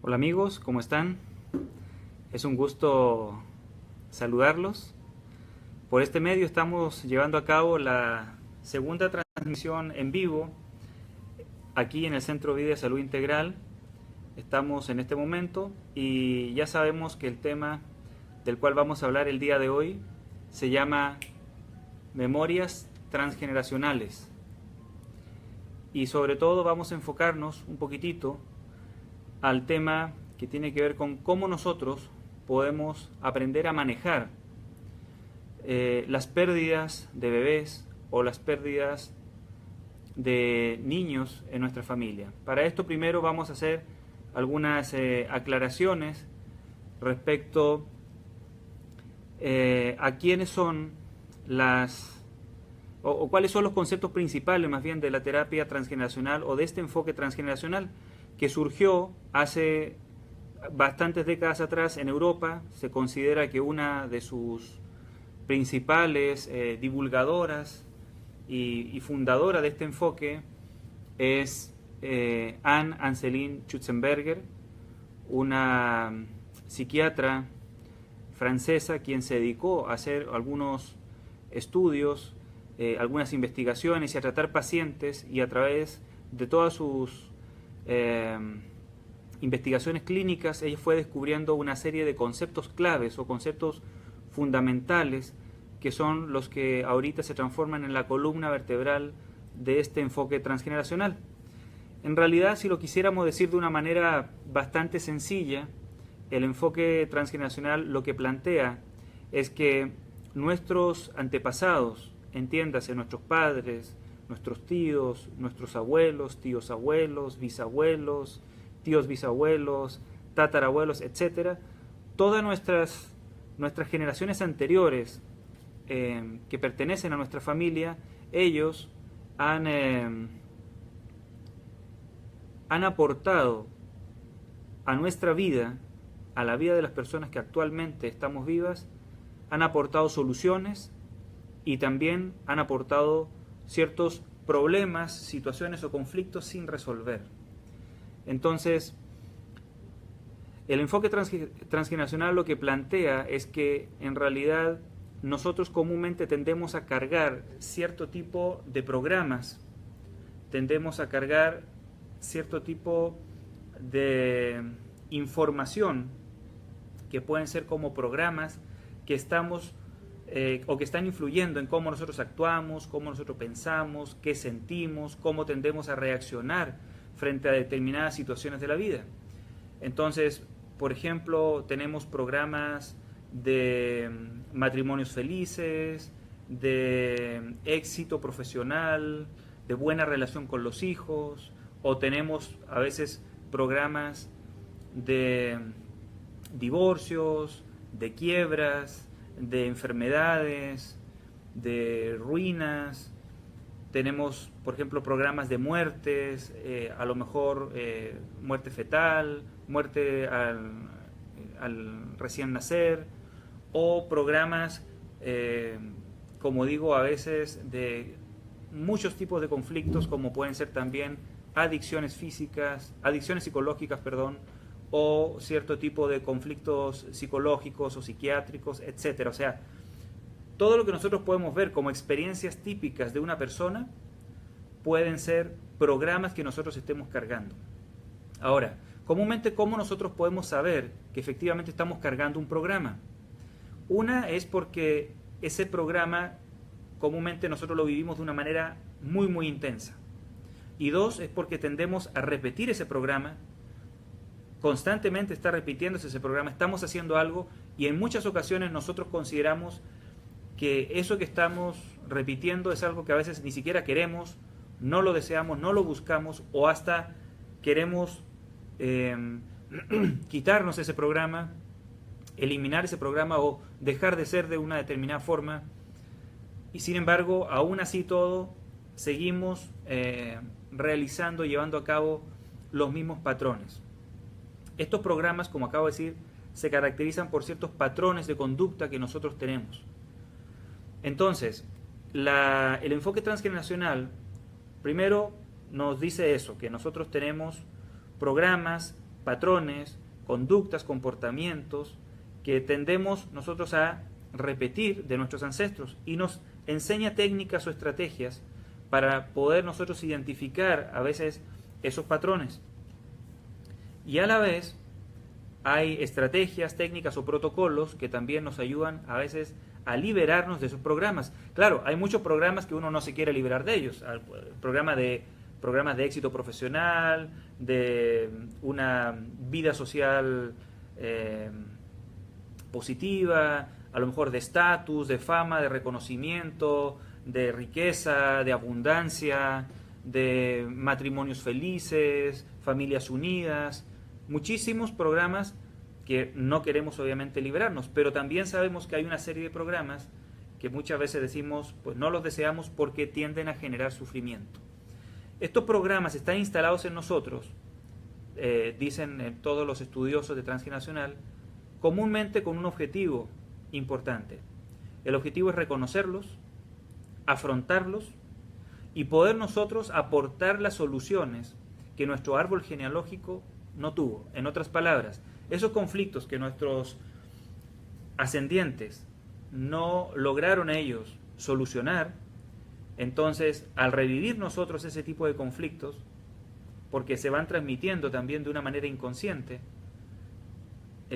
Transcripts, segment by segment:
Hola amigos, ¿cómo están? Es un gusto saludarlos. Por este medio estamos llevando a cabo la segunda transmisión en vivo aquí en el Centro Vida de Salud Integral. Estamos en este momento y ya sabemos que el tema del cual vamos a hablar el día de hoy se llama Memorias Transgeneracionales. Y sobre todo vamos a enfocarnos un poquitito al tema que tiene que ver con cómo nosotros podemos aprender a manejar las pérdidas de bebés o las pérdidas de niños en nuestra familia. Para esto primero vamos a hacer algunas aclaraciones respecto a quiénes son las o cuáles son los conceptos principales más bien de la terapia transgeneracional o de este enfoque transgeneracional que surgió hace bastantes décadas atrás en Europa. Se considera que una de sus principales divulgadoras y fundadora de este enfoque es Anne Anseline Schutzenberger, una psiquiatra francesa quien se dedicó a hacer algunos estudios, algunas investigaciones y a tratar pacientes, y a través de todas sus investigaciones clínicas ella fue descubriendo una serie de conceptos claves o conceptos fundamentales que son los que ahorita se transforman en la columna vertebral de este enfoque transgeneracional. En realidad, si lo quisiéramos decir de una manera bastante sencilla, el enfoque transgeneracional lo que plantea es que nuestros antepasados, entiéndase nuestros padres, nuestros tíos, nuestros abuelos, tíos abuelos, bisabuelos, tíos bisabuelos, tatarabuelos, etc., todas nuestras generaciones anteriores que pertenecen a nuestra familia, ellos han aportado a nuestra vida, a la vida de las personas que actualmente estamos vivas, han aportado soluciones y también han aportado ciertos problemas, situaciones o conflictos sin resolver. Entonces, el enfoque transgeneracional lo que plantea es que en realidad nosotros comúnmente tendemos a cargar cierto tipo de programas, tendemos a cargar cierto tipo de información que pueden ser como programas que estamos o que están influyendo en cómo nosotros actuamos, cómo nosotros pensamos, qué sentimos, cómo tendemos a reaccionar frente a determinadas situaciones de la vida. Entonces, por ejemplo, tenemos programas de matrimonios felices, de éxito profesional, de buena relación con los hijos, o tenemos a veces programas de divorcios, de quiebras, de enfermedades, de ruinas. Tenemos, por ejemplo, programas de muertes, a lo mejor muerte fetal, muerte al recién nacer, o programas, como digo, a veces de muchos tipos de conflictos, como pueden ser también adicciones físicas, adicciones psicológicas, perdón, o cierto tipo de conflictos psicológicos o psiquiátricos, etcétera. O sea, todo lo que nosotros podemos ver como experiencias típicas de una persona pueden ser programas que nosotros estemos cargando. Ahora, comúnmente, ¿cómo nosotros podemos saber que efectivamente estamos cargando un programa? Una es porque ese programa comúnmente nosotros lo vivimos de una manera muy intensa. Y dos, es porque tendemos a repetir ese programa. Constantemente está repitiéndose ese programa, estamos haciendo algo y en muchas ocasiones nosotros consideramos que eso que estamos repitiendo es algo que a veces ni siquiera queremos, no lo deseamos, no lo buscamos, o hasta queremos quitarnos ese programa, eliminar ese programa o dejar de ser de una determinada forma. Y sin embargo, aún así todo, seguimos realizando, llevando a cabo los mismos patrones. Estos programas, como acabo de decir, se caracterizan por ciertos patrones de conducta que nosotros tenemos. Entonces, el enfoque transgeneracional primero nos dice eso, que nosotros tenemos programas patrones, conductas, comportamientos que tendemos nosotros a repetir de nuestros ancestros, y nos enseña técnicas o estrategias para poder nosotros identificar a veces esos patrones. Y a la vez hay estrategias, técnicas o protocolos que también nos ayudan a veces a liberarnos de esos programas. Claro, hay muchos programas que uno no se quiere liberar de ellos. Programas de éxito profesional, de una vida social positiva, a lo mejor de estatus, de fama, de reconocimiento, de riqueza, de abundancia, de matrimonios felices, familias unidas. Muchísimos programas que no queremos obviamente liberarnos, pero también sabemos que hay una serie de programas que muchas veces decimos, pues no los deseamos porque tienden a generar sufrimiento. Estos programas están instalados en nosotros, dicen todos los estudiosos de transgeneracional, comúnmente con un objetivo importante. El objetivo es reconocerlos, afrontarlos y poder nosotros aportar las soluciones que nuestro árbol genealógico no tuvo. En otras palabras, esos conflictos que nuestros ascendientes no lograron ellos solucionar, entonces al revivir nosotros ese tipo de conflictos, porque se van transmitiendo también de una manera inconsciente,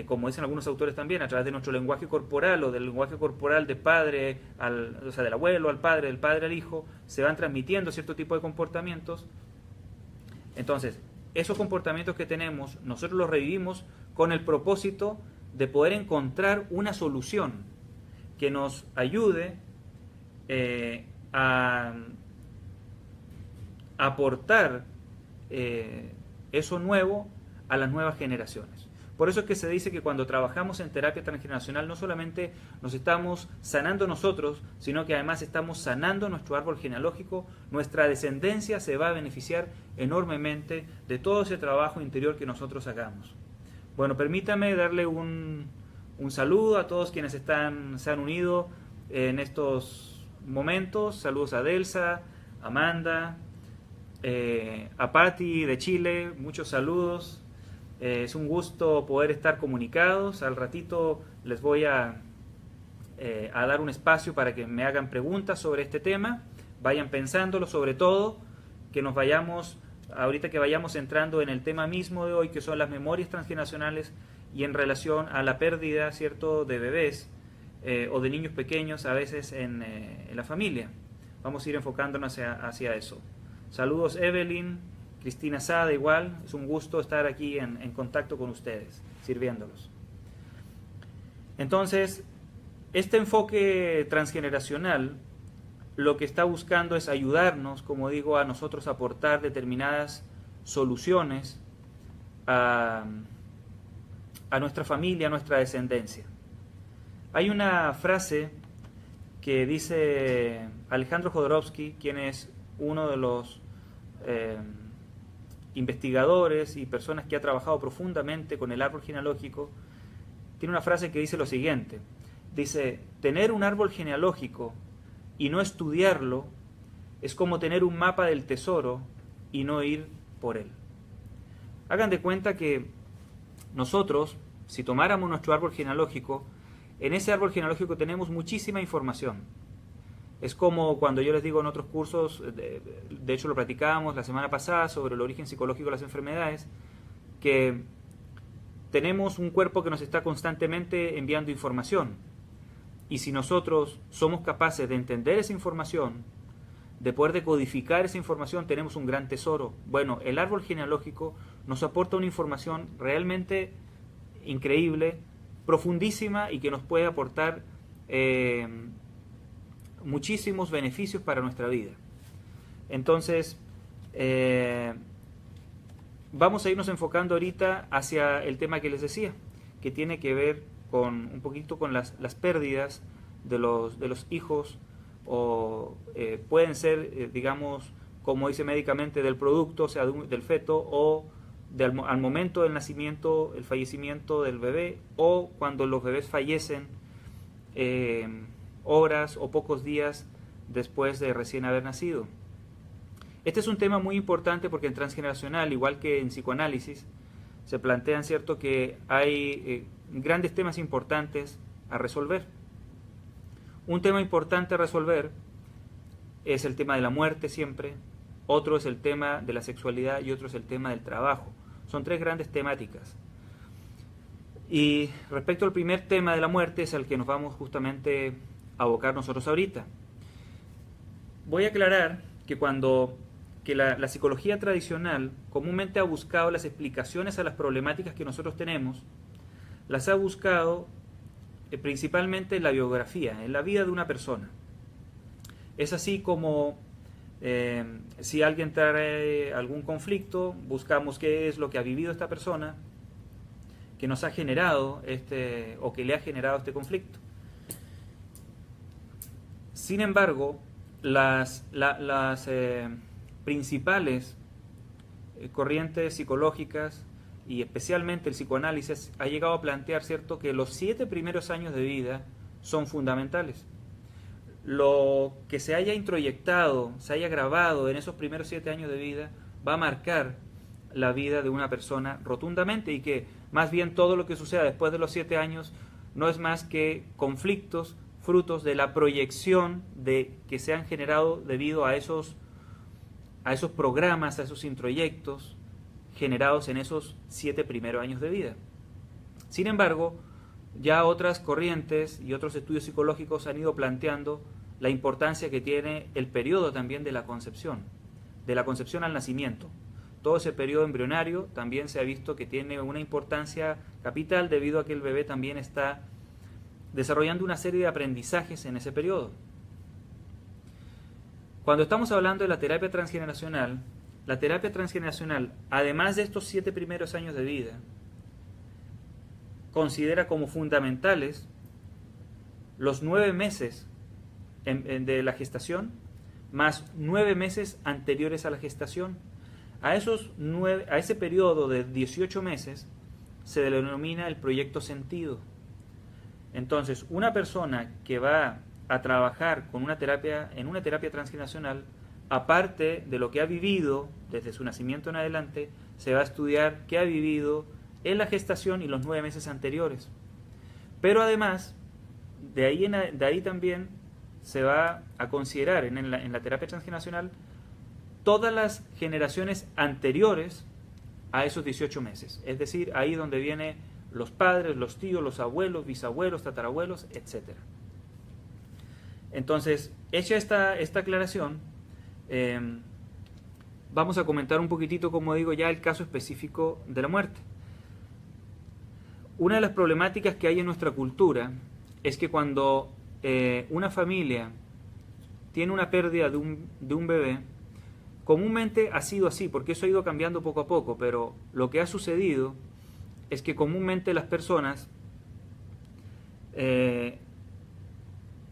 como dicen algunos autores también, a través de nuestro lenguaje corporal o del lenguaje corporal de padre, o sea, del abuelo al padre, del padre al hijo, se van transmitiendo cierto tipo de comportamientos. Entonces, esos comportamientos que tenemos, nosotros los revivimos con el propósito de poder encontrar una solución que nos ayude a aportar eso nuevo a las nuevas generaciones. Por eso es que se dice que cuando trabajamos en terapia transgeneracional no solamente nos estamos sanando nosotros, sino que además estamos sanando nuestro árbol genealógico. Nuestra descendencia se va a beneficiar enormemente de todo ese trabajo interior que nosotros hagamos. Bueno, permítame darle un saludo a todos quienes se han unido en estos momentos. Saludos a Delsa, Amanda, a Patti de Chile, muchos saludos. Es un gusto poder estar comunicados. Al ratito les voy a dar un espacio para que me hagan preguntas sobre este tema. Vayan pensándolo, sobre todo que nos vayamos, ahorita que vayamos entrando en el tema mismo de hoy, que son las memorias transgeneracionales y en relación a la pérdida, ¿cierto?, de bebés o de niños pequeños a veces en la familia. Vamos a ir enfocándonos hacia eso. Saludos Evelyn, Cristina Sada igual, es un gusto estar aquí en contacto con ustedes, sirviéndolos. Entonces, este enfoque transgeneracional lo que está buscando es ayudarnos, como digo, a nosotros aportar determinadas soluciones a nuestra familia, a nuestra descendencia. Hay una frase que dice Alejandro Jodorowsky, quien es uno de los investigadores y personas que ha trabajado profundamente con el árbol genealógico. Tiene una frase que dice lo siguiente, dice: tener un árbol genealógico y no estudiarlo es como tener un mapa del tesoro y no ir por él. Hagan de cuenta que nosotros, si tomáramos nuestro árbol genealógico, en ese árbol genealógico tenemos muchísima información. Es como cuando yo les digo en otros cursos, de hecho lo platicábamos la semana pasada sobre el origen psicológico de las enfermedades, que tenemos un cuerpo que nos está constantemente enviando información. Y si nosotros somos capaces de entender esa información, de poder decodificar esa información, tenemos un gran tesoro. Bueno, el árbol genealógico nos aporta una información realmente increíble, profundísima y que nos puede aportar muchísimos beneficios para nuestra vida. Entonces, vamos a irnos enfocando ahorita hacia el tema que les decía, que tiene que ver con un poquito con las pérdidas de los hijos, o pueden ser, digamos, como dice médicamente, del producto, o sea, del feto, o al momento del nacimiento, el fallecimiento del bebé, o cuando los bebés fallecen horas o pocos días después de recién haber nacido. Este es un tema muy importante porque en transgeneracional, igual que en psicoanálisis, se plantean, ¿cierto?, que hay grandes temas importantes a resolver. Un tema importante a resolver es el tema de la muerte siempre, otro es el tema de la sexualidad y otro es el tema del trabajo. Son tres grandes temáticas. Y respecto al primer tema de la muerte es al que nos vamos justamente a abocar nosotros ahorita. Voy a aclarar que la psicología tradicional comúnmente ha buscado las explicaciones a las problemáticas que nosotros tenemos, las ha buscado principalmente en la biografía, en la vida de una persona. Es así como si alguien trae algún conflicto, buscamos qué es lo que ha vivido esta persona, que nos ha generado o que le ha generado este conflicto. Sin embargo, las principales corrientes psicológicas y especialmente el psicoanálisis ha llegado a plantear, ¿cierto?, que los 7 primeros años de vida son fundamentales. Lo que se haya introyectado, se haya grabado en esos primeros 7 años de vida va a marcar la vida de una persona rotundamente, y que más bien todo lo que suceda después de los 7 años no es más que conflictos frutos de la proyección que se han generado debido a esos programas, a esos introyectos generados en esos 7 primeros años de vida. Sin embargo, ya otras corrientes y otros estudios psicológicos han ido planteando la importancia que tiene el periodo también de la concepción al nacimiento. Todo ese periodo embrionario también se ha visto que tiene una importancia capital debido a que el bebé también está desarrollando una serie de aprendizajes en ese periodo. Cuando estamos hablando de la terapia transgeneracional, además de estos 7 primeros años de vida, considera como fundamentales los 9 meses de la gestación, más 9 meses anteriores a la gestación. A ese periodo de 18 meses se denomina el proyecto sentido. Entonces, una persona que va a trabajar en una terapia transgeneracional, aparte de lo que ha vivido desde su nacimiento en adelante, se va a estudiar qué ha vivido en la gestación y los 9 meses anteriores. Pero además, de ahí también se va a considerar en la terapia transgeneracional todas las generaciones anteriores a esos 18 meses. Es decir, ahí donde vienen los padres, los tíos, los abuelos, bisabuelos, tatarabuelos, etc. Entonces, hecha esta aclaración, vamos a comentar un poquitito, como digo, ya el caso específico de la muerte. Una de las problemáticas que hay en nuestra cultura es que cuando una familia tiene una pérdida de un bebé, comúnmente ha sido así, porque eso ha ido cambiando poco a poco, pero lo que ha sucedido es que comúnmente las personas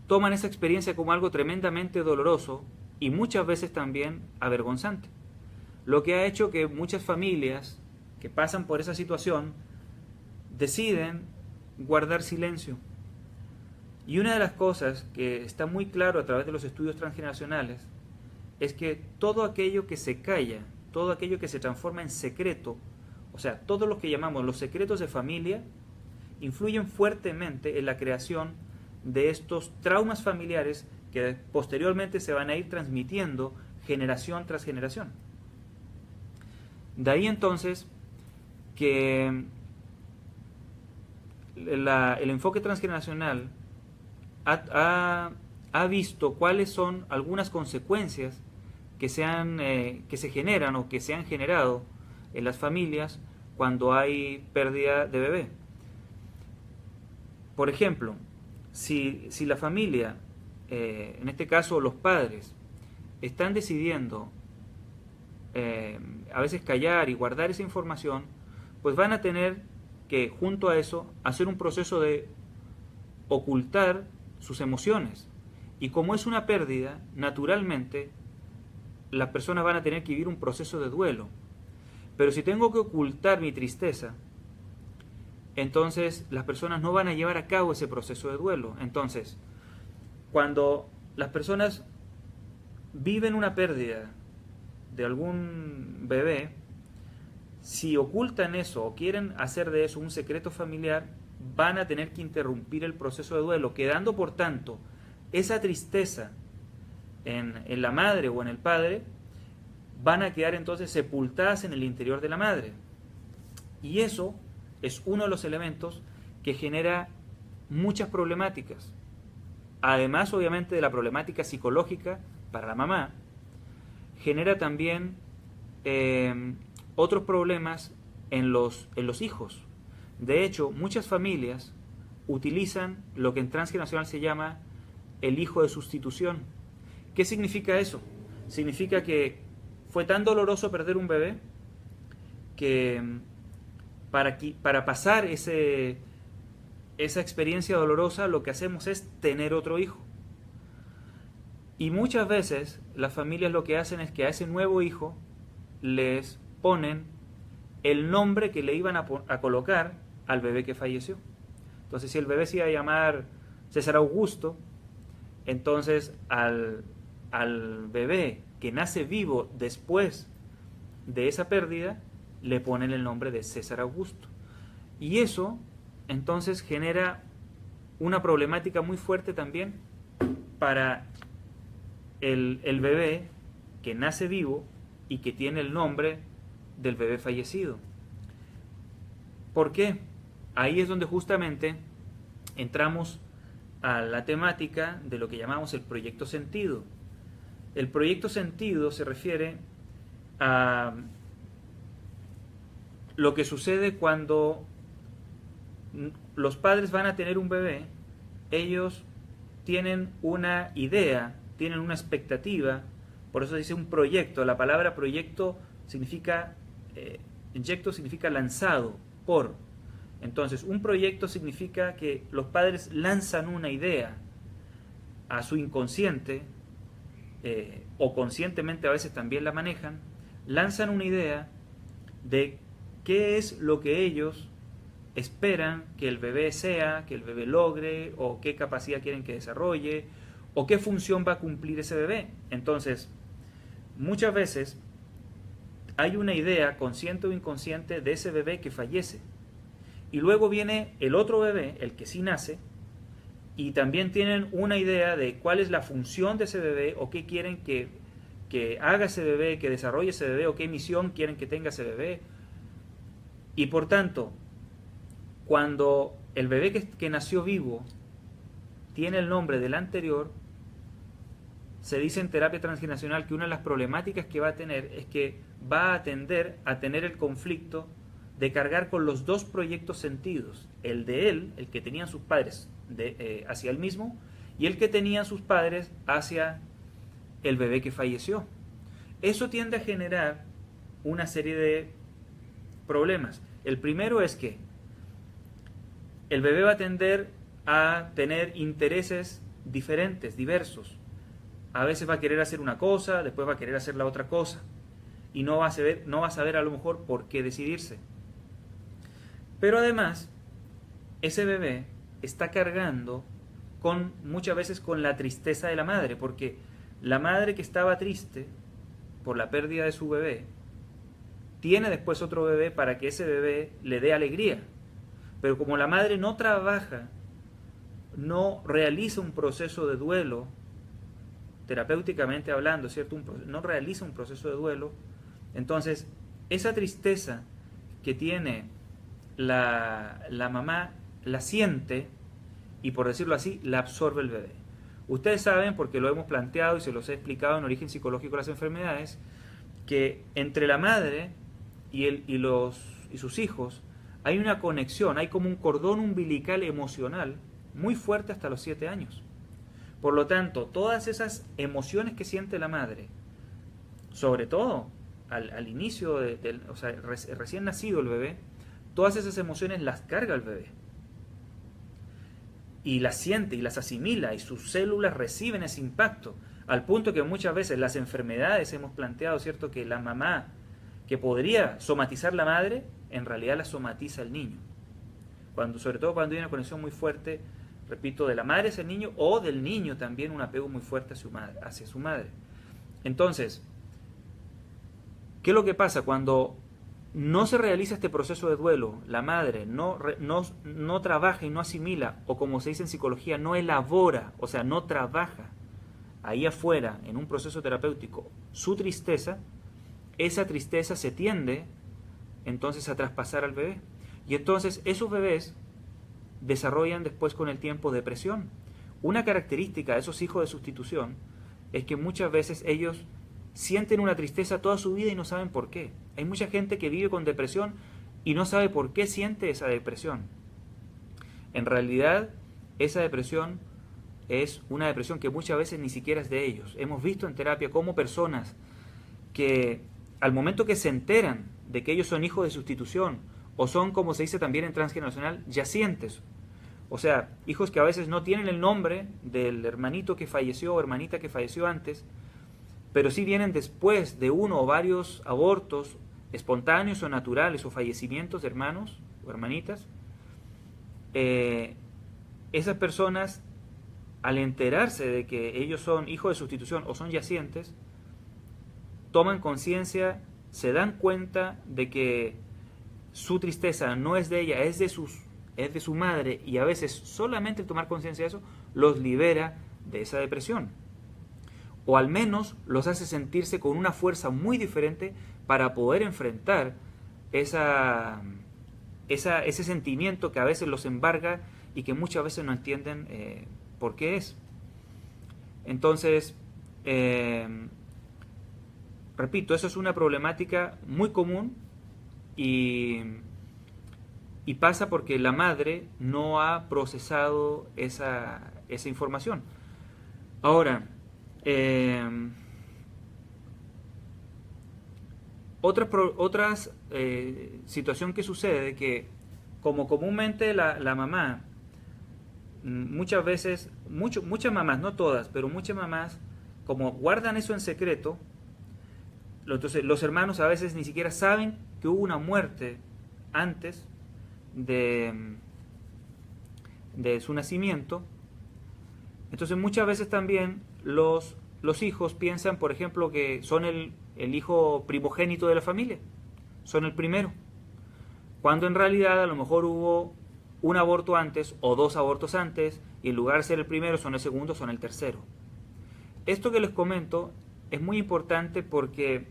toman esa experiencia como algo tremendamente doloroso y muchas veces también avergonzante. Lo que ha hecho que muchas familias que pasan por esa situación deciden guardar silencio. Y una de las cosas que está muy claro a través de los estudios transgeneracionales es que todo aquello que se calla, todo aquello que se transforma en secreto, o sea, todo lo que llamamos los secretos de familia, influyen fuertemente en la creación de estos traumas familiares que posteriormente se van a ir transmitiendo generación tras generación. De ahí entonces que el enfoque transgeneracional ha visto cuáles son algunas consecuencias que se generan o que se han generado en las familias cuando hay pérdida de bebé. Por ejemplo, si la familia, en este caso los padres, están decidiendo a veces callar y guardar esa información, pues van a tener que, junto a eso, hacer un proceso de ocultar sus emociones. Y como es una pérdida, naturalmente las personas van a tener que vivir un proceso de duelo. Pero si tengo que ocultar mi tristeza, entonces las personas no van a llevar a cabo ese proceso de duelo. Entonces, cuando las personas viven una pérdida de algún bebé, Si ocultan eso o quieren hacer de eso un secreto familiar, van a tener que interrumpir el proceso de duelo, quedando por tanto esa tristeza en la madre o en el padre, van a quedar entonces sepultadas en el interior de la madre. Y eso es uno de los elementos que genera muchas problemáticas. Además, obviamente, de la problemática psicológica para la mamá, genera también otros problemas en los hijos. De hecho, muchas familias utilizan lo que en transgeneracional se llama el hijo de sustitución. ¿Qué significa eso? Significa que fue tan doloroso perder un bebé que para pasar esa experiencia dolorosa lo que hacemos es tener otro hijo. Y muchas veces las familias lo que hacen es que a ese nuevo hijo les ponen el nombre que le iban a colocar al bebé que falleció. Entonces, si el bebé se iba a llamar César Augusto, entonces al bebé que nace vivo después de esa pérdida, le ponen el nombre de César Augusto. Y eso, entonces, genera una problemática muy fuerte también para el bebé que nace vivo y que tiene el nombre del bebé fallecido. ¿Por qué? Ahí es donde justamente entramos a la temática de lo que llamamos el proyecto sentido. El proyecto sentido se refiere a lo que sucede cuando los padres van a tener un bebé. Ellos tienen una idea, tienen una expectativa, por eso dice un proyecto. La palabra proyecto significa, inyecto significa lanzado, por. Entonces, un proyecto significa que los padres lanzan una idea a su inconsciente, o conscientemente a veces también la manejan, lanzan una idea de qué es lo que ellos esperan que el bebé sea, que el bebé logre, o qué capacidad quieren que desarrolle, o qué función va a cumplir ese bebé. Entonces, muchas veces hay una idea, consciente o inconsciente, de ese bebé que fallece. Y luego viene el otro bebé, el que sí nace, y también tienen una idea de cuál es la función de ese bebé, o qué quieren que haga ese bebé, que desarrolle ese bebé, o qué misión quieren que tenga ese bebé. Y por tanto, cuando el bebé que nació vivo tiene el nombre del anterior, se dice en terapia transgeneracional que una de las problemáticas que va a tener es que va a tender a tener el conflicto de cargar con los dos proyectos sentidos, el de él, el que tenían sus padres hacia él mismo, y el que tenían sus padres hacia el bebé que falleció. Eso tiende a generar una serie de problemas. El primero es que el bebé va a tender a tener intereses diferentes, diversos. A veces va a querer hacer una cosa, después va a querer hacer la otra cosa, y no va a saber a lo mejor por qué decidirse. Pero además, ese bebé está cargando muchas veces con la tristeza de la madre, porque la madre que estaba triste por la pérdida de su bebé, tiene después otro bebé para que ese bebé le dé alegría. Pero como la madre no trabaja, no realiza un proceso de duelo, terapéuticamente hablando, ¿cierto? No realiza un proceso de duelo, entonces esa tristeza que tiene la mamá la siente y, por decirlo así, la absorbe el bebé. Ustedes saben, porque lo hemos planteado y se los he explicado en Origen Psicológico de las Enfermedades, que entre la madre y sus hijos hay una conexión, hay como un cordón umbilical emocional muy fuerte hasta los 7 años. Por lo tanto, todas esas emociones que siente la madre, sobre todo al inicio, recién nacido el bebé, todas esas emociones las carga el bebé. Y las siente y las asimila, y sus células reciben ese impacto, al punto que muchas veces las enfermedades hemos planteado, ¿cierto?, que la mamá, que podría somatizar la madre, en realidad la somatiza el niño. Sobre todo cuando hay una conexión muy fuerte, repito, de la madre hacia el niño, o del niño también un apego muy fuerte hacia su madre. Entonces, ¿qué es lo que pasa cuando no se realiza este proceso de duelo, la madre no trabaja y no asimila, o como se dice en psicología, no elabora, o sea, no trabaja ahí afuera en un proceso terapéutico su tristeza, esa tristeza se tiende entonces a traspasar al bebé. Y entonces esos bebés desarrollan después con el tiempo depresión. Una característica de esos hijos de sustitución es que muchas veces ellos sienten una tristeza toda su vida y no saben por qué. Hay mucha gente que vive con depresión y no sabe por qué siente esa depresión. En realidad, esa depresión es una depresión que muchas veces ni siquiera es de ellos. Hemos visto en terapia cómo personas que al momento que se enteran de que ellos son hijos de sustitución o son, como se dice también en transgeneracional, yacientes, o sea, hijos que a veces no tienen el nombre del hermanito que falleció o hermanita que falleció antes, pero sí vienen después de uno o varios abortos espontáneos o naturales o fallecimientos de hermanos o hermanitas. Esas personas, al enterarse de que ellos son hijos de sustitución o son yacientes, toman conciencia, se dan cuenta de que su tristeza no es de ella, es de su madre, y a veces solamente el tomar conciencia de eso los libera de esa depresión. O al menos los hace sentirse con una fuerza muy diferente para poder enfrentar ese sentimiento que a veces los embarga y que muchas veces no entienden por qué es. Entonces, repito, eso es una problemática muy común y pasa porque la madre no ha procesado esa información. Ahora, otra situación que sucede, que como comúnmente la mamá, muchas veces, muchas mamás, no todas, pero muchas mamás, como guardan eso en secreto, entonces los hermanos a veces ni siquiera saben que hubo una muerte antes de su nacimiento. Entonces muchas veces también los hijos piensan, por ejemplo, que son el hijo primogénito de la familia, son el primero, cuando en realidad a lo mejor hubo un aborto antes o dos abortos antes, y en lugar de ser el primero son el segundo, son el tercero. Esto que les comento es muy importante porque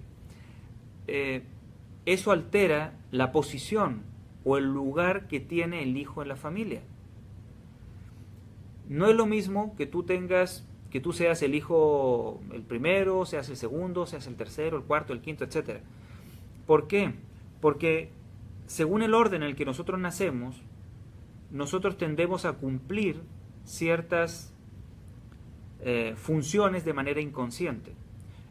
eso altera la posición o el lugar que tiene el hijo en la familia. No es lo mismo que tú seas el hijo el primero, seas el segundo, seas el tercero, el cuarto, el quinto, etc. ¿Por qué? Porque según el orden en el que nosotros nacemos, nosotros tendemos a cumplir ciertas funciones de manera inconsciente.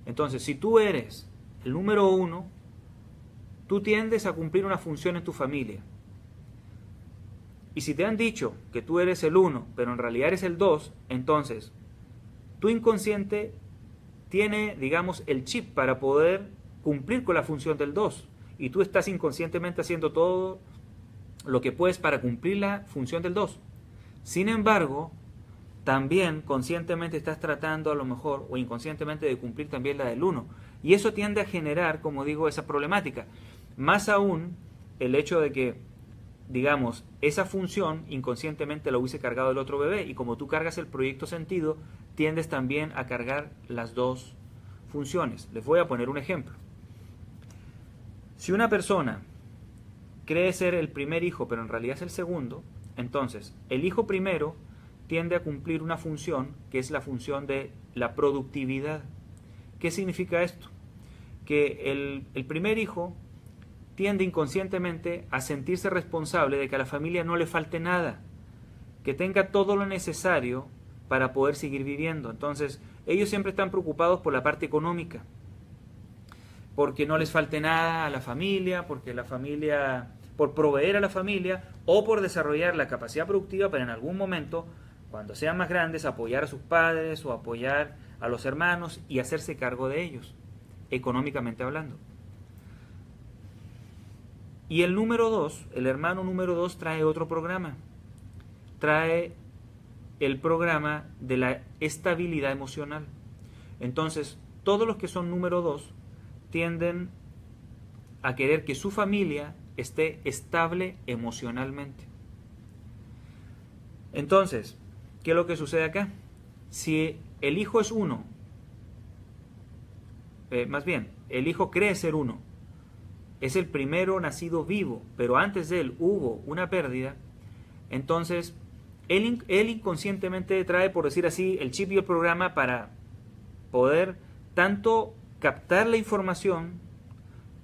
Entonces, si tú eres el número 1, tú tiendes a cumplir una función en tu familia. Y si te han dicho que tú eres el 1, pero en realidad eres el 2, entonces tu inconsciente tiene, digamos, el chip para poder cumplir con la función del 2. Y tú estás inconscientemente haciendo todo lo que puedes para cumplir la función del 2. Sin embargo, también conscientemente estás tratando a lo mejor o inconscientemente de cumplir también la del 1. Y eso tiende a generar, como digo, esa problemática. Más aún el hecho de que, digamos, esa función inconscientemente la hubiese cargado el otro bebé, y como tú cargas el proyecto sentido, tiendes también a cargar las dos funciones. Les voy a poner un ejemplo. Si una persona cree ser el primer hijo, pero en realidad es el segundo, entonces el hijo primero tiende a cumplir una función que es la función de la productividad. ¿Qué significa esto? Que el primer hijo tiende inconscientemente a sentirse responsable de que a la familia no le falte nada, que tenga todo lo necesario para poder seguir viviendo. Entonces, ellos siempre están preocupados por la parte económica, porque no les falte nada a la familia, por proveer a la familia o por desarrollar la capacidad productiva para en algún momento, cuando sean más grandes, apoyar a sus padres o apoyar a los hermanos y hacerse cargo de ellos, económicamente hablando. Y el número 2, el hermano número 2 trae otro programa. Trae el programa de la estabilidad emocional. Entonces, todos los que son número 2 tienden a querer que su familia esté estable emocionalmente. Entonces, ¿qué es lo que sucede acá? Si el hijo es uno, más bien, el hijo cree ser uno, es el primero nacido vivo, pero antes de él hubo una pérdida, entonces él inconscientemente trae, por decir así, el chip y el programa para poder tanto captar la información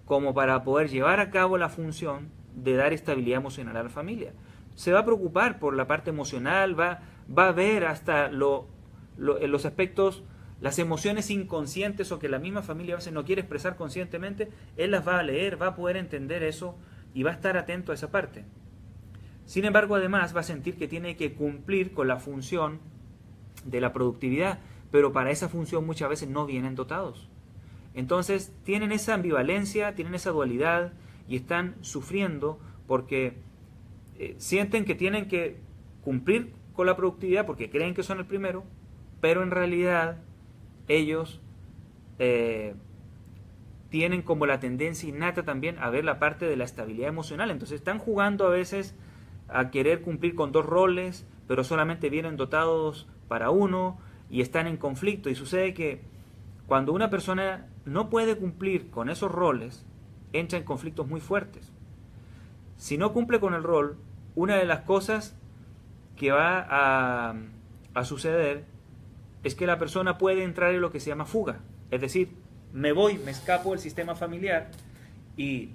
como para poder llevar a cabo la función de dar estabilidad emocional a la familia. Se va a preocupar por la parte emocional, va a ver hasta los aspectos, las emociones inconscientes o que la misma familia a veces no quiere expresar conscientemente, él las va a leer, va a poder entender eso y va a estar atento a esa parte. Sin embargo, además va a sentir que tiene que cumplir con la función de la productividad, pero para esa función muchas veces no vienen dotados. Entonces tienen esa ambivalencia, tienen esa dualidad y están sufriendo porque sienten que tienen que cumplir con la productividad porque creen que son el primero, pero en realidad ellos tienen como la tendencia innata también a ver la parte de la estabilidad emocional. Entonces están jugando a veces a querer cumplir con dos roles, pero solamente vienen dotados para uno y están en conflicto. Y sucede que cuando una persona no puede cumplir con esos roles, entra en conflictos muy fuertes. Si no cumple con el rol, una de las cosas que va a suceder es que la persona puede entrar en lo que se llama fuga. Es decir, me escapo del sistema familiar y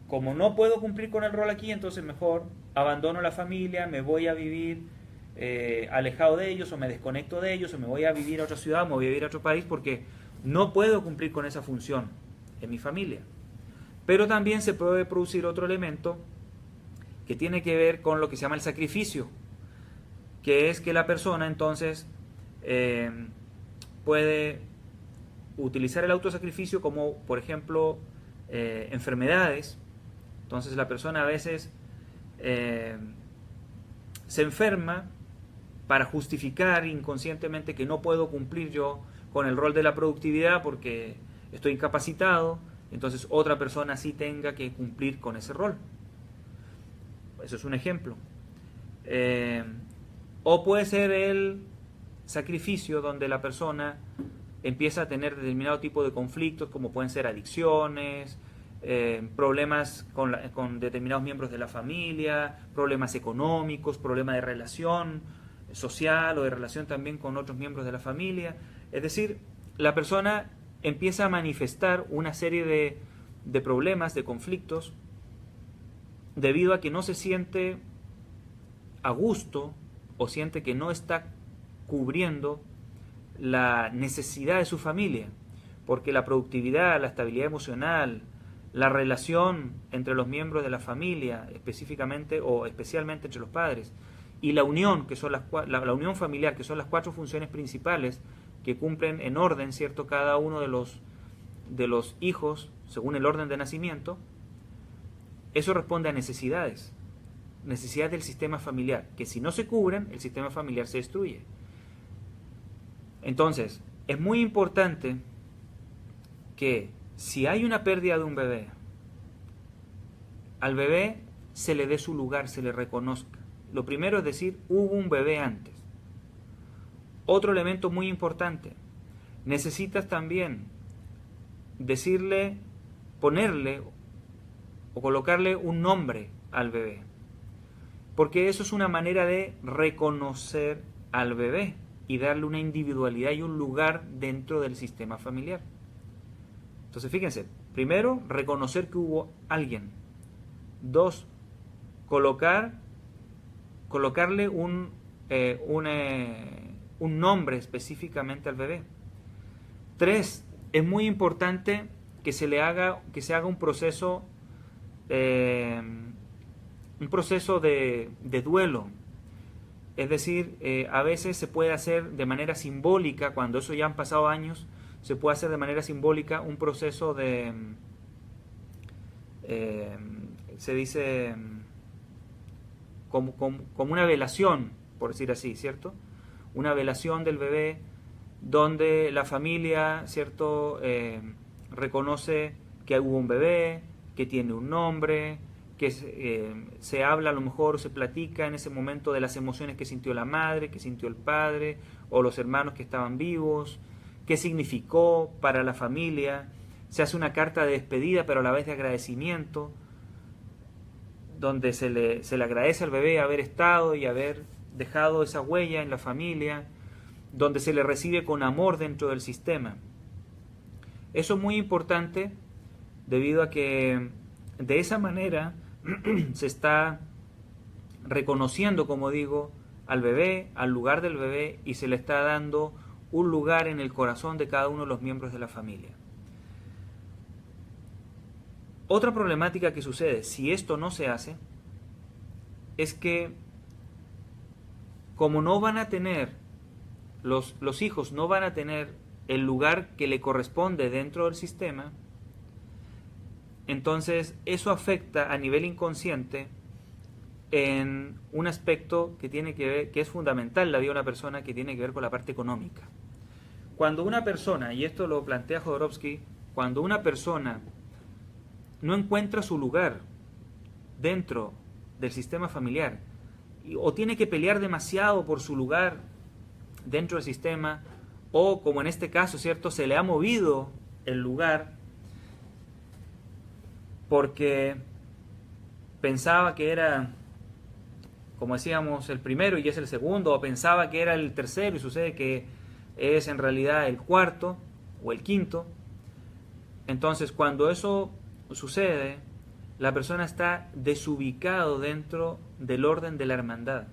como no puedo cumplir con el rol aquí, entonces mejor abandono la familia, me voy a vivir alejado de ellos o me desconecto de ellos o me voy a vivir a otra ciudad, me voy a vivir a otro país porque no puedo cumplir con esa función en mi familia. Pero también se puede producir otro elemento que tiene que ver con lo que se llama el sacrificio, que es que la persona entonces puede utilizar el autosacrificio como, por ejemplo, enfermedades. Entonces la persona a veces se enferma para justificar inconscientemente que no puedo cumplir yo con el rol de la productividad porque estoy incapacitado, entonces otra persona sí tenga que cumplir con ese rol. Eso es un ejemplo. O puede ser el sacrificio donde la persona empieza a tener determinado tipo de conflictos, como pueden ser adicciones, problemas con determinados miembros de la familia, problemas económicos, problemas de relación social o de relación también con otros miembros de la familia. Es decir, la persona empieza a manifestar una serie de problemas, de conflictos, debido a que no se siente a gusto o siente que no está cubriendo la necesidad de su familia, porque la productividad, la estabilidad emocional, la relación entre los miembros de la familia, específicamente o especialmente entre los padres, y la unión, que son la unión familiar, que son las 4 funciones principales que cumplen en orden, ¿cierto?, cada uno de los hijos, según el orden de nacimiento. Eso responde a necesidades del sistema familiar, que si no se cubren, el sistema familiar se destruye. Entonces, es muy importante que si hay una pérdida de un bebé, al bebé se le dé su lugar, se le reconozca. Lo primero es decir, hubo un bebé antes. Otro elemento muy importante, necesitas también decirle, ponerle o colocarle un nombre al bebé, porque eso es una manera de reconocer al bebé y darle una individualidad y un lugar dentro del sistema familiar. Entonces fíjense, primero, reconocer que hubo alguien. 2, colocarle un nombre específicamente al bebé. 3, es muy importante que se haga un proceso de duelo. Es decir, a veces se puede hacer de manera simbólica, cuando eso ya han pasado años, se puede hacer de manera simbólica un proceso de, se dice, como una velación, por decir así, ¿cierto? Una velación del bebé donde la familia, ¿cierto?, reconoce que hubo un bebé, que tiene un nombre, que se habla a lo mejor, se platica en ese momento de las emociones que sintió la madre, que sintió el padre, o los hermanos que estaban vivos, qué significó para la familia. Se hace una carta de despedida, pero a la vez de agradecimiento, donde se le agradece al bebé haber estado y haber dejado esa huella en la familia, donde se le recibe con amor dentro del sistema. Eso es muy importante debido a que de esa manera se está reconociendo, como digo, al bebé, al lugar del bebé, y se le está dando un lugar en el corazón de cada uno de los miembros de la familia. Otra problemática que sucede si esto no se hace es que como no van a tener, los hijos no van a tener el lugar que le corresponde dentro del sistema, entonces eso afecta a nivel inconsciente en un aspecto que tiene que ver, que es fundamental en la vida de una persona, que tiene que ver con la parte económica. Cuando una persona, y esto lo plantea Jodorowsky, cuando una persona no encuentra su lugar dentro del sistema familiar, o tiene que pelear demasiado por su lugar dentro del sistema, o como en este caso, ¿cierto?, se le ha movido el lugar porque pensaba que era, como decíamos, el primero y es el segundo, o pensaba que era el tercero y sucede que es en realidad el cuarto o el quinto. Entonces, cuando eso sucede, la persona está desubicado dentro del orden de la hermandad.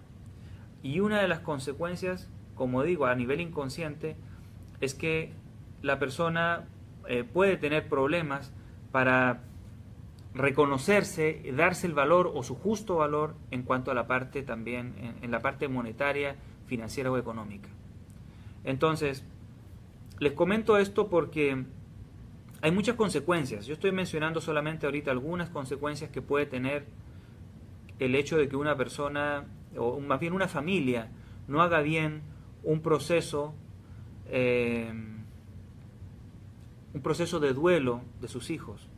Y una de las consecuencias, como digo, a nivel inconsciente, es que la persona puede tener problemas para reconocerse, darse el valor o su justo valor en cuanto a la parte también, en la parte monetaria, financiera o económica. Entonces, les comento esto porque hay muchas consecuencias. Yo estoy mencionando solamente ahorita algunas consecuencias que puede tener el hecho de que una persona, o más bien una familia, no haga bien un proceso de duelo de sus hijos.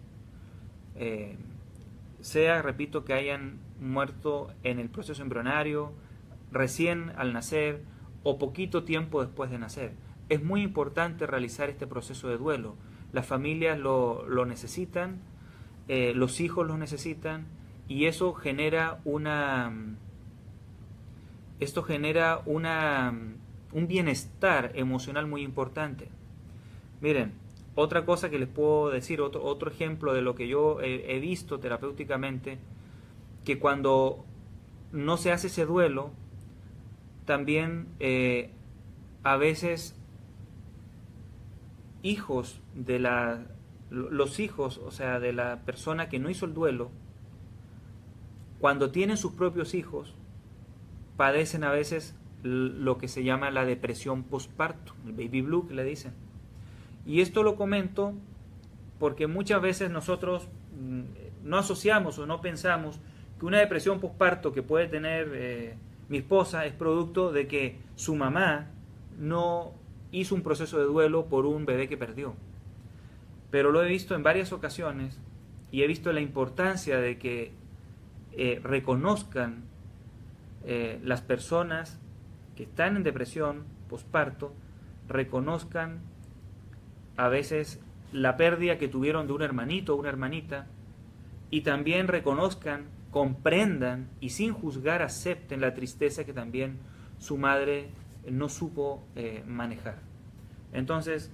Sea, repito, que hayan muerto en el proceso embrionario, recién al nacer o poquito tiempo después de nacer. Es muy importante realizar este proceso de duelo. Las familias lo necesitan, los hijos lo necesitan, y eso genera un bienestar emocional muy importante. Miren, otra cosa que les puedo decir, otro ejemplo de lo que yo he visto terapéuticamente, que cuando no se hace ese duelo, también a veces los hijos, o sea, de la persona que no hizo el duelo, cuando tienen sus propios hijos, padecen a veces lo que se llama la depresión postparto, el baby blue que le dicen. Y esto lo comento porque muchas veces nosotros no asociamos o no pensamos que una depresión postparto que puede tener mi esposa es producto de que su mamá no hizo un proceso de duelo por un bebé que perdió. Pero lo he visto en varias ocasiones y he visto la importancia de que reconozcan las personas que están en depresión postparto, reconozcan a veces la pérdida que tuvieron de un hermanito o una hermanita, y también reconozcan, comprendan y sin juzgar acepten la tristeza que también su madre no supo manejar. Entonces,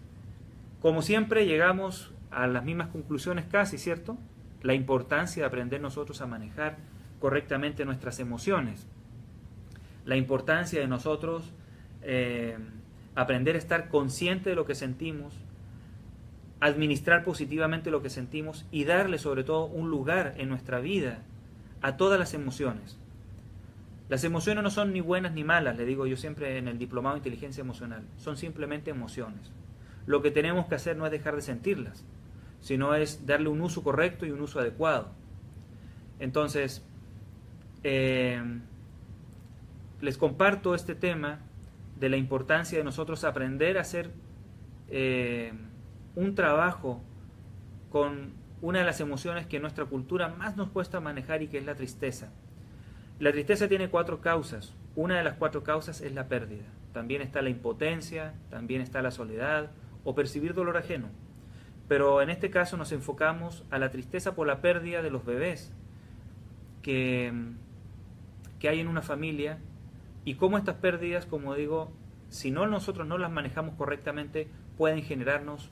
como siempre, llegamos a las mismas conclusiones casi, ¿cierto? La importancia de aprender nosotros a manejar correctamente nuestras emociones, la importancia de nosotros aprender a estar consciente de lo que sentimos, administrar positivamente lo que sentimos y darle sobre todo un lugar en nuestra vida a todas las emociones. Las emociones no son ni buenas ni malas, le digo yo siempre en el diplomado de inteligencia emocional, son simplemente emociones. Lo que tenemos que hacer no es dejar de sentirlas, sino es darle un uso correcto y un uso adecuado. Entonces, les comparto este tema de la importancia de nosotros aprender a hacer un trabajo con una de las emociones que en nuestra cultura más nos cuesta manejar y que es la tristeza. La tristeza tiene 4 causas. Una de las 4 causas es la pérdida. También está la impotencia, también está la soledad o percibir dolor ajeno. Pero en este caso nos enfocamos a la tristeza por la pérdida de los bebés que hay en una familia y cómo estas pérdidas, como digo, si nosotros no las manejamos correctamente, pueden generarnos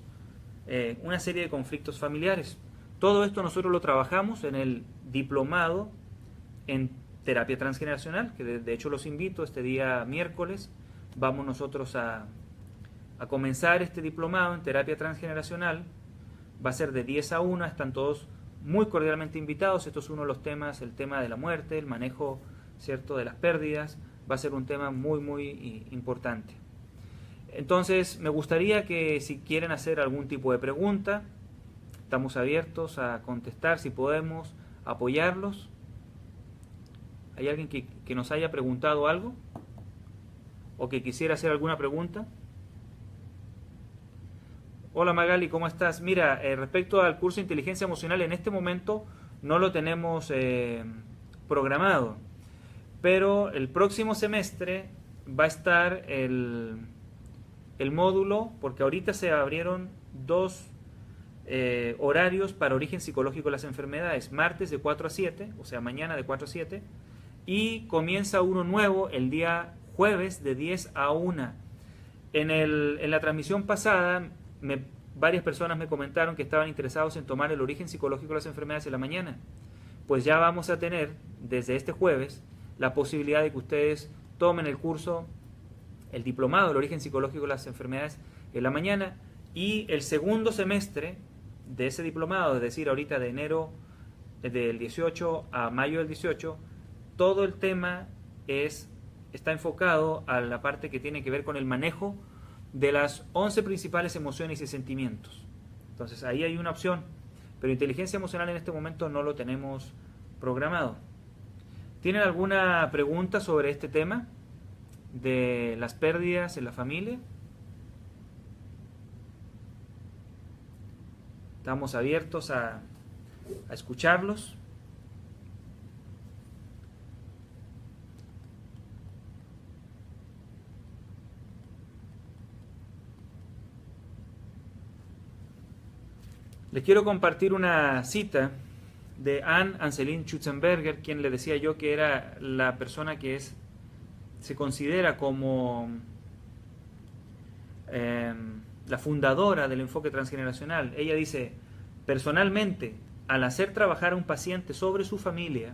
una serie de conflictos familiares. Todo esto nosotros lo trabajamos en el diplomado en terapia transgeneracional, que de hecho los invito este día miércoles. Vamos nosotros a comenzar este diplomado en terapia transgeneracional. Va a ser de 10 a 1, están todos muy cordialmente invitados. Esto es uno de los temas, el tema de la muerte, el manejo, ¿cierto?, de las pérdidas. Va a ser un tema muy importante. Entonces, me gustaría que si quieren hacer algún tipo de pregunta, estamos abiertos a contestar, si podemos apoyarlos. ¿Hay alguien que nos haya preguntado algo? ¿O que quisiera hacer alguna pregunta? Hola Magali, ¿cómo estás? Mira, respecto al curso de inteligencia emocional, en este momento no lo tenemos programado, pero el próximo semestre va a estar el módulo, porque ahorita se abrieron 2 horarios para origen psicológico de las enfermedades, martes de 4 a 7, o sea, mañana de 4 a 7, y comienza uno nuevo el día jueves de 10 a 1. En la transmisión pasada, varias personas me comentaron que estaban interesados en tomar el origen psicológico de las enfermedades en la mañana. Pues ya vamos a tener, desde este jueves, la posibilidad de que ustedes tomen el curso, el diplomado del origen psicológico de las enfermedades en la mañana, y el segundo semestre de ese diplomado, es decir, ahorita de enero del 18 a mayo del 18, todo el tema está enfocado a la parte que tiene que ver con el manejo de las 11 principales emociones y sentimientos. Entonces ahí hay una opción, pero inteligencia emocional en este momento no lo tenemos programado. ¿Tienen alguna pregunta sobre este tema de las pérdidas en la familia? Estamos abiertos a escucharlos. Les quiero compartir una cita de Anne-Anseline Schutzenberger, quien le decía yo que era la persona que se considera como la fundadora del enfoque transgeneracional. Ella dice: personalmente, al hacer trabajar a un paciente sobre su familia,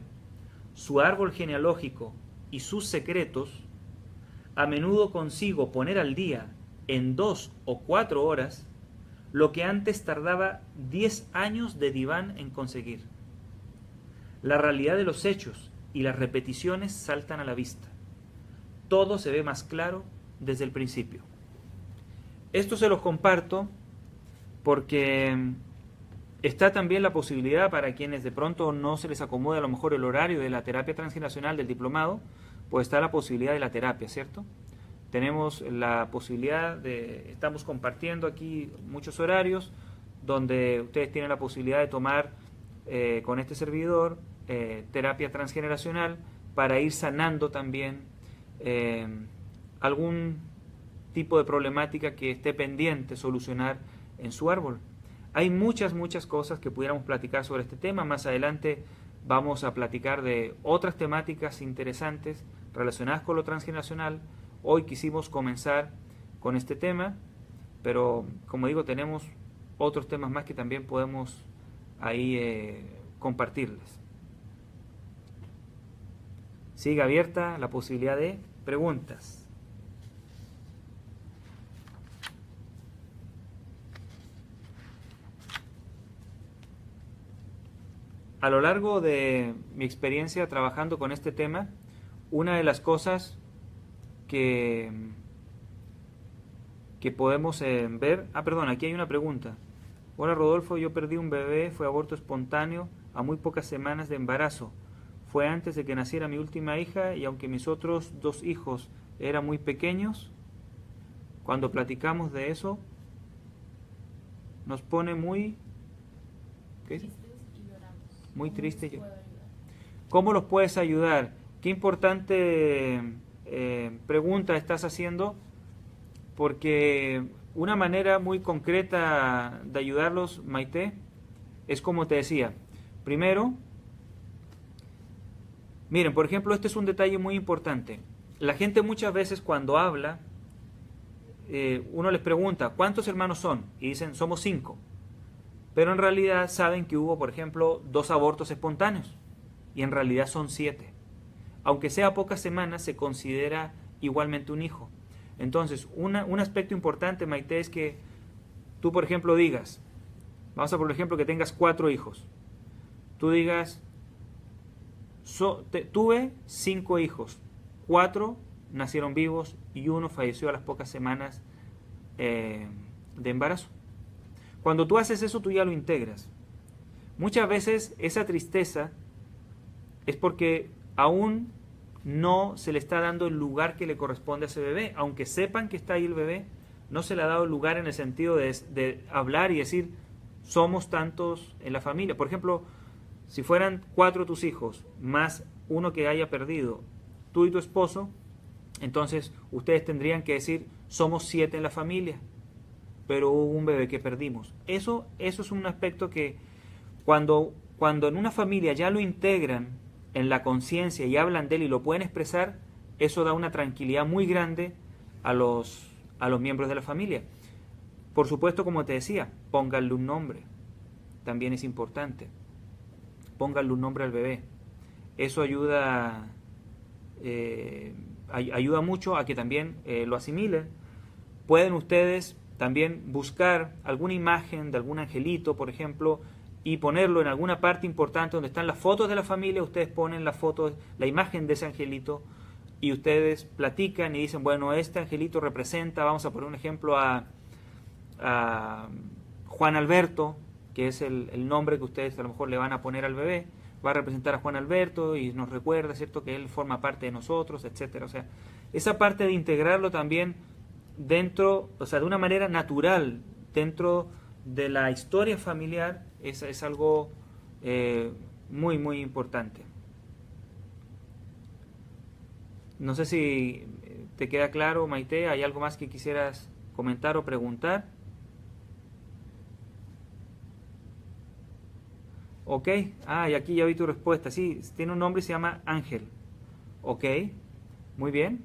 su árbol genealógico y sus secretos, a menudo consigo poner al día en 2 o 4 horas lo que antes tardaba 10 años de diván en conseguir. La realidad de los hechos y las repeticiones saltan a la vista. Todo se ve más claro desde el principio. Esto se los comparto porque está también la posibilidad para quienes de pronto no se les acomoda a lo mejor el horario de la terapia transgeneracional del diplomado, pues está la posibilidad de la terapia, ¿cierto? Tenemos la posibilidad estamos compartiendo aquí muchos horarios donde ustedes tienen la posibilidad de tomar con este servidor terapia transgeneracional para ir sanando también algún tipo de problemática que esté pendiente solucionar en su árbol. Hay muchas cosas que pudiéramos platicar sobre este tema. Más adelante vamos a platicar de otras temáticas interesantes relacionadas con lo transgeneracional. Hoy quisimos comenzar con este tema, pero como digo, tenemos otros temas más que también podemos ahí compartirles. Sigue abierta la posibilidad de preguntas. A lo largo de mi experiencia trabajando con este tema, una de las cosas que podemos ver... perdón, aquí hay una pregunta. Hola Rodolfo, yo perdí un bebé, fue aborto espontáneo a muy pocas semanas de embarazo. Fue antes de que naciera mi última hija y aunque mis otros 2 hijos eran muy pequeños, cuando platicamos de eso, nos pone muy ¿Qué dice? Tristes y llorando. Muy ¿Cómo triste. los puedo ayudar? ¿Cómo los puedes ayudar? Qué importante pregunta estás haciendo, porque una manera muy concreta de ayudarlos, Maite, es como te decía. Primero, miren, por ejemplo, este es un detalle muy importante. La gente muchas veces cuando habla, uno les pregunta, ¿cuántos hermanos son? Y dicen, somos 5. Pero en realidad saben que hubo, por ejemplo, 2 abortos espontáneos. Y en realidad son 7. Aunque sea pocas semanas, se considera igualmente un hijo. Entonces, un aspecto importante, Maite, es que tú, por ejemplo, digas, vamos a por ejemplo que tengas 4 hijos. Tú digas, tuve 5 hijos, 4 nacieron vivos y 1 falleció a las pocas semanas de embarazo. Cuando tú haces eso, tú ya lo integras. Muchas veces esa tristeza es porque aún no se le está dando el lugar que le corresponde a ese bebé. Aunque sepan que está ahí el bebé, no se le ha dado el lugar en el sentido de hablar y decir, somos tantos en la familia. Por ejemplo, si fueran 4 tus hijos, más uno que haya perdido, tú y tu esposo, entonces ustedes tendrían que decir, somos 7 en la familia, pero hubo un bebé que perdimos. Eso es un aspecto que cuando en una familia ya lo integran en la conciencia y hablan de él y lo pueden expresar, eso da una tranquilidad muy grande a los miembros de la familia. Por supuesto, como te decía, pónganle un nombre. También es importante. Pónganle un nombre al bebé. Eso ayuda, ayuda mucho a que también lo asimilen. Pueden ustedes también buscar alguna imagen de algún angelito, por ejemplo, y ponerlo en alguna parte importante donde están las fotos de la familia. Ustedes ponen la foto, la imagen de ese angelito, y ustedes platican y dicen, bueno, este angelito representa, vamos a poner un ejemplo, a Juan Alberto, que es el nombre que ustedes a lo mejor le van a poner al bebé, va a representar a Juan Alberto y nos recuerda, ¿cierto?, que él forma parte de nosotros, etcétera. O sea, esa parte de integrarlo también dentro, o sea, de una manera natural, dentro de la historia familiar, es algo muy, muy importante. No sé si te queda claro, Maite, ¿hay algo más que quisieras comentar o preguntar? Ok, y aquí ya vi tu respuesta. Sí, tiene un nombre y se llama Ángel. Ok, muy bien.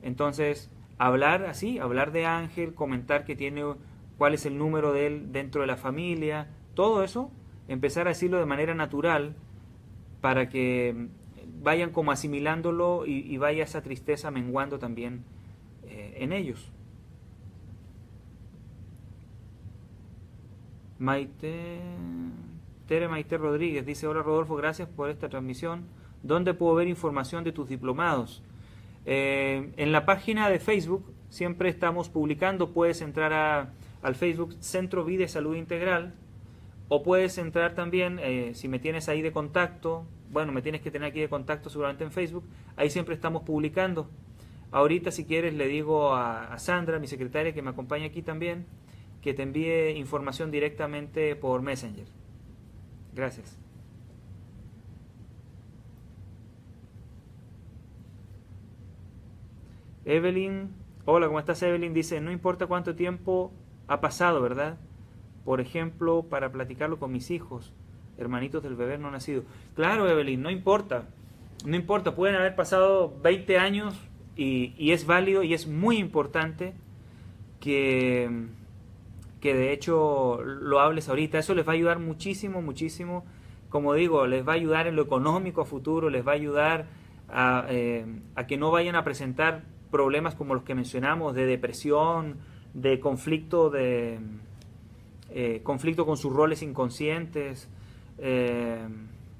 Entonces, hablar así, hablar de Ángel, comentar que tiene, cuál es el número de él dentro de la familia, todo eso, empezar a decirlo de manera natural para que vayan como asimilándolo y vaya esa tristeza menguando también en ellos. Tere Maite Rodríguez dice, hola Rodolfo, gracias por esta transmisión. ¿Dónde puedo ver información de tus diplomados? En la página de Facebook siempre estamos publicando. Puedes entrar al Facebook Centro Vida y Salud Integral, o puedes entrar también, si me tienes ahí de contacto, bueno, me tienes que tener aquí de contacto seguramente en Facebook, ahí siempre estamos publicando. Ahorita, si quieres, le digo a Sandra, mi secretaria, que me acompaña aquí también, que te envíe información directamente por Messenger. Gracias. Evelyn, hola, ¿cómo estás, Evelyn? Dice, no importa cuánto tiempo ha pasado, ¿verdad? Por ejemplo, para platicarlo con mis hijos, hermanitos del bebé no nacido. Claro, Evelyn, no importa. No importa, pueden haber pasado 20 años y es válido y es muy importante que de hecho lo hables ahorita. Eso les va a ayudar muchísimo, muchísimo. Como digo, les va a ayudar en lo económico a futuro, les va a ayudar a que no vayan a presentar problemas como los que mencionamos, de depresión, de conflicto, conflicto con sus roles inconscientes,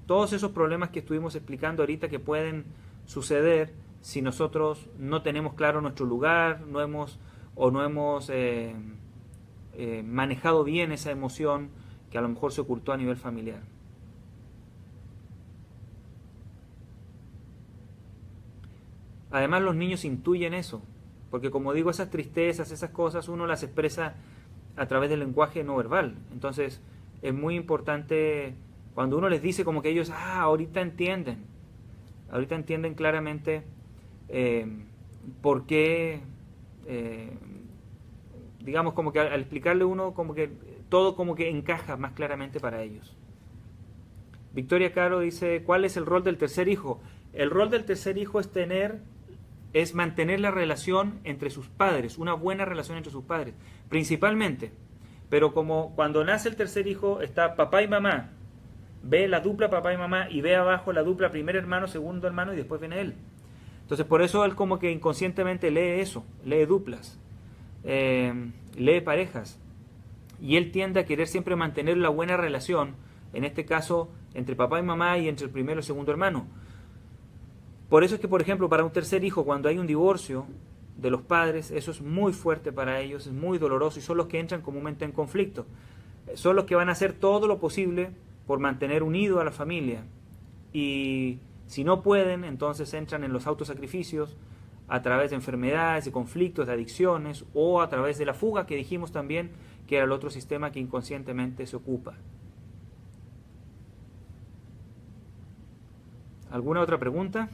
todos esos problemas que estuvimos explicando ahorita que pueden suceder si nosotros no tenemos claro nuestro lugar, no hemos manejado bien esa emoción que a lo mejor se ocultó a nivel familiar. Además, los niños intuyen eso, porque como digo, esas tristezas, esas cosas, uno las expresa a través del lenguaje no verbal. Entonces, es muy importante cuando uno les dice como que ellos, ahorita entienden claramente por qué, digamos como que al explicarle uno como que todo como que encaja más claramente para ellos. Victoria Caro dice, ¿cuál es el rol del tercer hijo? El rol del tercer hijo es mantener la relación entre sus padres, una buena relación entre sus padres, principalmente. Pero como cuando nace el tercer hijo está papá y mamá, ve la dupla papá y mamá y ve abajo la dupla primer hermano, segundo hermano y después viene él. Entonces por eso él como que inconscientemente lee eso, lee duplas, lee parejas. Y él tiende a querer siempre mantener la buena relación, en este caso entre papá y mamá y entre el primero y el segundo hermano. Por eso es que, por ejemplo, para un tercer hijo, cuando hay un divorcio de los padres, eso es muy fuerte para ellos, es muy doloroso y son los que entran comúnmente en conflicto. Son los que van a hacer todo lo posible por mantener unido a la familia. Y si no pueden, entonces entran en los autosacrificios a través de enfermedades, de conflictos, de adicciones o a través de la fuga que dijimos también que era el otro sistema que inconscientemente se ocupa. ¿Alguna otra pregunta?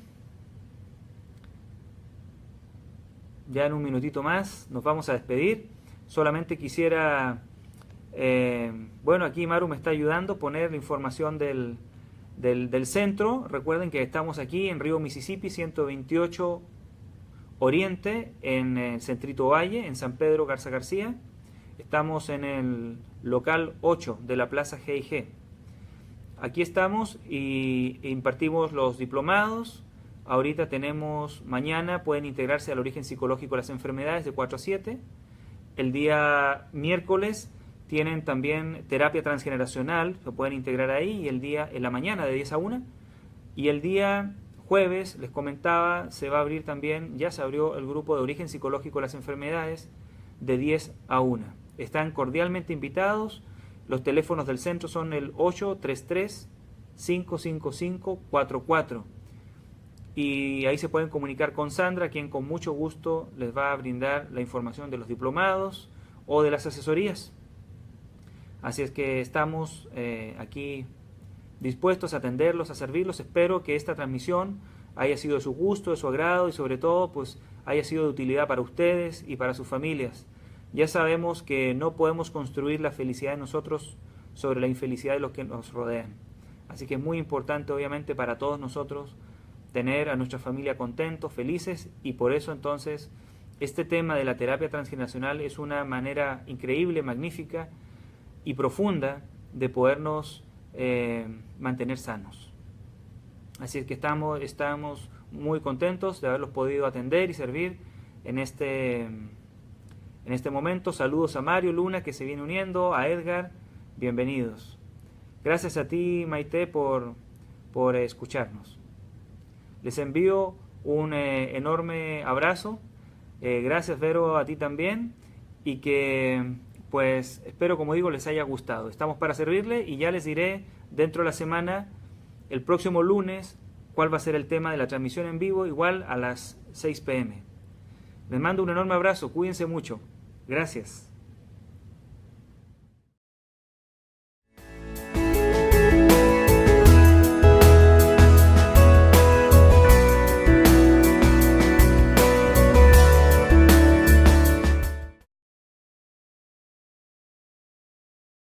Ya en un minutito más nos vamos a despedir. Solamente quisiera, bueno, aquí Maru me está ayudando a poner la información del centro. Recuerden que estamos aquí en Río Mississippi, 128 Oriente, en el Centrito Valle, en San Pedro Garza García. Estamos en el local 8 de la Plaza G&G. Aquí estamos y impartimos los diplomados. Ahorita tenemos, mañana pueden integrarse al origen psicológico de las enfermedades de 4 a 7. El día miércoles tienen también terapia transgeneracional, se pueden integrar ahí, y en la mañana de 10 a 1. Y el día jueves, les comentaba, se va a abrir también, ya se abrió el grupo de origen psicológico de las enfermedades de 10 a 1. Están cordialmente invitados. Los teléfonos del centro son el 833-555-44. Y ahí se pueden comunicar con Sandra, quien con mucho gusto les va a brindar la información de los diplomados o de las asesorías. Así es que estamos aquí dispuestos a atenderlos, a servirlos. Espero que esta transmisión haya sido de su gusto, de su agrado y sobre todo pues haya sido de utilidad para ustedes y para sus familias. Ya sabemos que no podemos construir la felicidad de nosotros sobre la infelicidad de los que nos rodean. Así que es muy importante obviamente para todos nosotros tener a nuestra familia contentos, felices, y por eso entonces este tema de la terapia transgeneracional es una manera increíble, magnífica y profunda de podernos mantener sanos. Así es que estamos muy contentos de haberlos podido atender y servir en este momento. Saludos a Mario Luna, que se viene uniendo, a Edgar, bienvenidos. Gracias a ti, Maite, por escucharnos. Les envío un enorme abrazo. Gracias, Vero, a ti también. Y que, pues, espero, como digo, les haya gustado. Estamos para servirle y ya les diré dentro de la semana, el próximo lunes, cuál va a ser el tema de la transmisión en vivo, igual a las 6 p.m. Les mando un enorme abrazo. Cuídense mucho. Gracias.